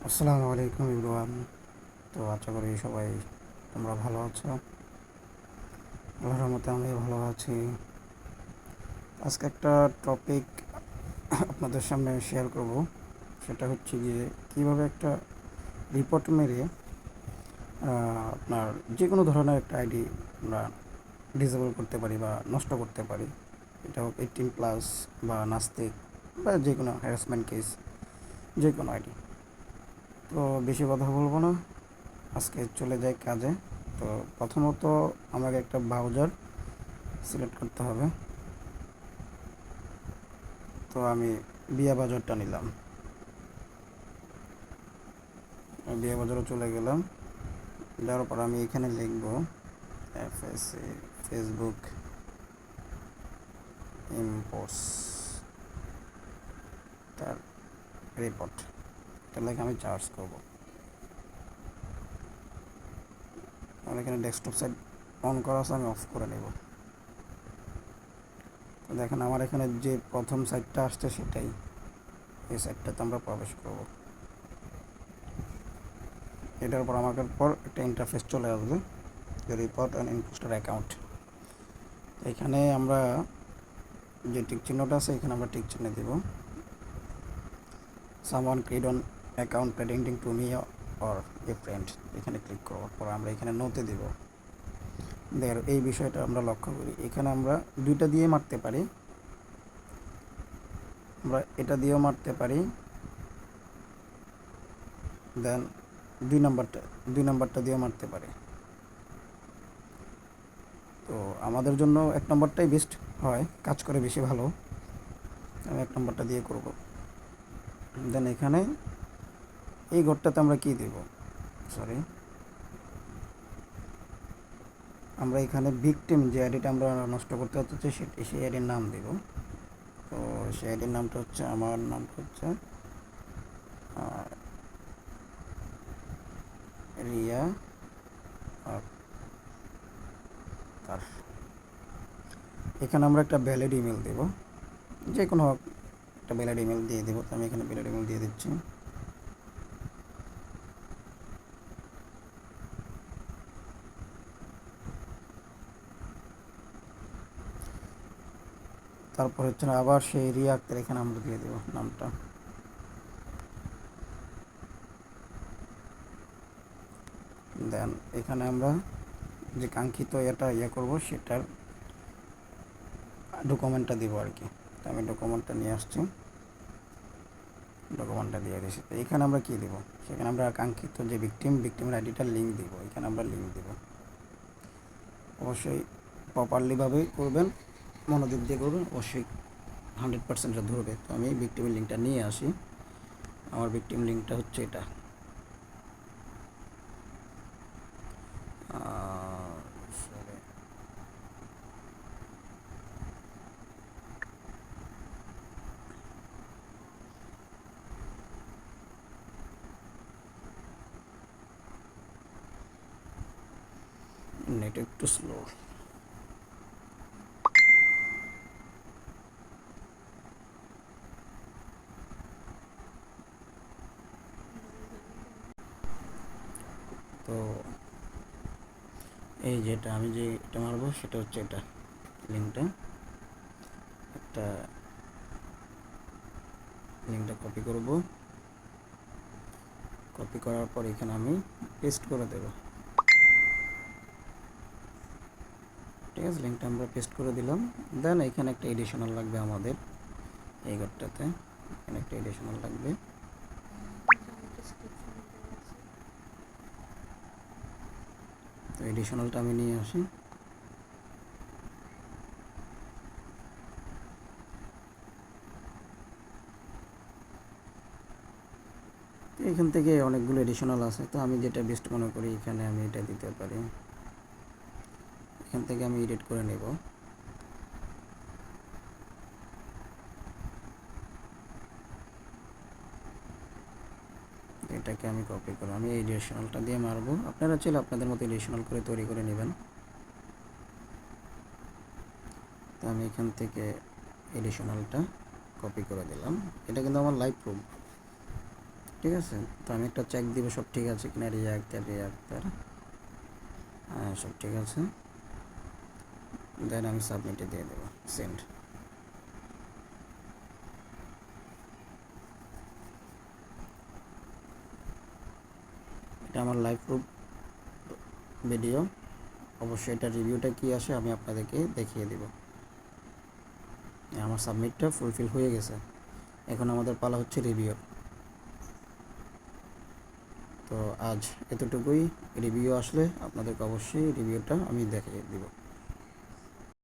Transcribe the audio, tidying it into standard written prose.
আসসালামু আলাইকুম ইব্রাহিম। তো আশা করি সবাই তোমরা ভালো আছো। আল্লাহর রহমতে আমি ভালো আছি। আজকে একটা টপিক আপনাদের সামনে শেয়ার করব। সেটা হচ্ছে গিয়ে কীভাবে একটা রিপোর্ট মেরে আপনার যে কোনো ধরনের একটা আইডি আমরা ডিসেবল করতে পারি বা নষ্ট করতে পারি। এটা হোক 18+ বা নাস্তিক বা যে কোনো হ্যারাসমেন্ট কেস, যে কোনো আইডি। তো বেশি কথা বলবো না, আজকে চলে যাই কাজে। তো প্রথমত আমাকে একটা ব্রাউজার সিলেক্ট করতে হবে। তো আমি বিয়া বাজারটা নিলাম, বিয়া বাজারও চলে গেলাম। যাওয়ার পর আমি এখানে লিখব এফএসএ ফেসবুক ইম্পোর্টস তার রিপোর্ট, এটা লিখে আমি চার্জ করব। আমার এখানে ডেস্কটপ সাইট অন করা আছে, আমি অফ করে নেব। তো দেখেন আমার এখানে যে প্রথম সাইটটা আসছে সেটাই, এই সাইটটাতে আমরা প্রবেশ করব। এটার পর আমাদের পর একটা ইন্টারফেস চলে আসবে, রিপোর্ট অ্যান্ড ইম্পোস্টার অ্যাকাউন্ট। এখানে আমরা যে টিক চিহ্নটা আছে এখানে আমরা টিক চিহ্ন দেব। Someone create an account pretending to me or a friend, এখানে ক্লিক করার পর আমরা এখানে নোতে দেব। এই বিষয়টা আমরা লক্ষ্য করি, এখানে আমরা দুইটা দিয়ে মারতে পারি, আমরা এটা দিয়েও মারতে পারি, দেন দুই নাম্বারটা দিয়েও মারতে পারি। তো আমাদের জন্য 1 নম্বরটাই বেস্ট হয়, কাজ করে বেশি ভালো। আমি 1 নম্বরটা দিয়ে করব। দেন এখানে এই ঘরটাতে আমরা কি দেব, সরি, আমরা এখানে ভিকটিম যে আইডিটা আমরা নষ্ট করতে হচ্ছে সেই আইডির নাম দেব। তো সেই আইডির নামটা হচ্ছে, আমার নামটা হচ্ছে রিয়া আক্তার। এখানে আমরা একটা ভ্যালিড ইমেল দেব, যে কোনো একটা ভ্যালিড ইমেল দিয়ে দেবো। তো আমি এখানে ভ্যালিড ইমেল দিয়ে দিচ্ছি। তারপর হচ্ছে আবার সেই রিয়া আক্তার এখানে আমরা দিয়ে দেবো নামটা। দেন এখানে আমরা যে কাঙ্ক্ষিত এটা করব সেটার ডকুমেন্টটা দিব আর কি। তো আমি ডকুমেন্টটা নিয়ে আসছি, ডকুমেন্টটা দিয়ে দিয়েছি। তো এখানে আমরা কী দেবো, সেখানে আমরা কাঙ্ক্ষিত যে ভিকটিমের আইডিটার লিঙ্ক দিব, এখানে আমরা লিঙ্ক দেব। অবশ্যই প্রপারলিভাবেই করবেন, মনোযোগ দিয়ে করবেন, অবশ্যই 100% ধরবে। তো আমি ভিকটিমের লিঙ্কটা নিয়ে আসি। আমার ভিকটিম লিঙ্কটা হচ্ছে এটা, নেট একটু স্লো। তো এই যেটা আমি যে এটা মারবো সেটা হচ্ছে এটা লিঙ্কটা, একটা লিঙ্কটা কপি করব। কপি করার পর এখানে আমি পেস্ট করে দেব। ঠিক আছে, লিঙ্কটা আমরা পেস্ট করে দিলাম। দেন এখানে একটা এডিশনাল লাগবে আমাদের, এই ঘরটাতে এখানে একটা এডিশনাল লাগবে। তো এডিশনালটা আমি নিয়ে আসি। এখান থেকে অনেকগুলো এডিশনাল আছে, তো আমি যেটা বেস্ট মনে করি এখানে আমি এটা দিতে পারি। এখান থেকে আমি এডিট করে নেব। এটাকে আমি কপি করে আমি এই এডিশনালটা দিয়ে মারবো। আপনারা চাইলে আপনাদের মতো এডিশনাল করে তৈরি করে নেবেন। তো আমি এখান থেকে এডিশনালটা কপি করে দিলাম। এটা কিন্তু আমার লাইভ প্রুফ, ঠিক আছে। তো আমি একটা চেক দিব সব ঠিক আছে কিনা, রিয়াক্টার হ্যাঁ সব ঠিক আছে। দেন আমি সাবমিটে দিয়ে দেবো, সেন্ড। এটা আমার লাইভ প্রুফ ভিডিও। অবশ্যই এটা রিভিউটা কী আসে আমি আপনাদেরকে দেখিয়ে দিব। আমার সাবমিটটা ফুলফিল হয়ে গেছে, এখন আমাদের পালা হচ্ছে রিভিউ। তো আজ এতটুকুই। রিভিউ আসলে আপনাদেরকে অবশ্যই রিভিউটা আমি দেখিয়ে দিব।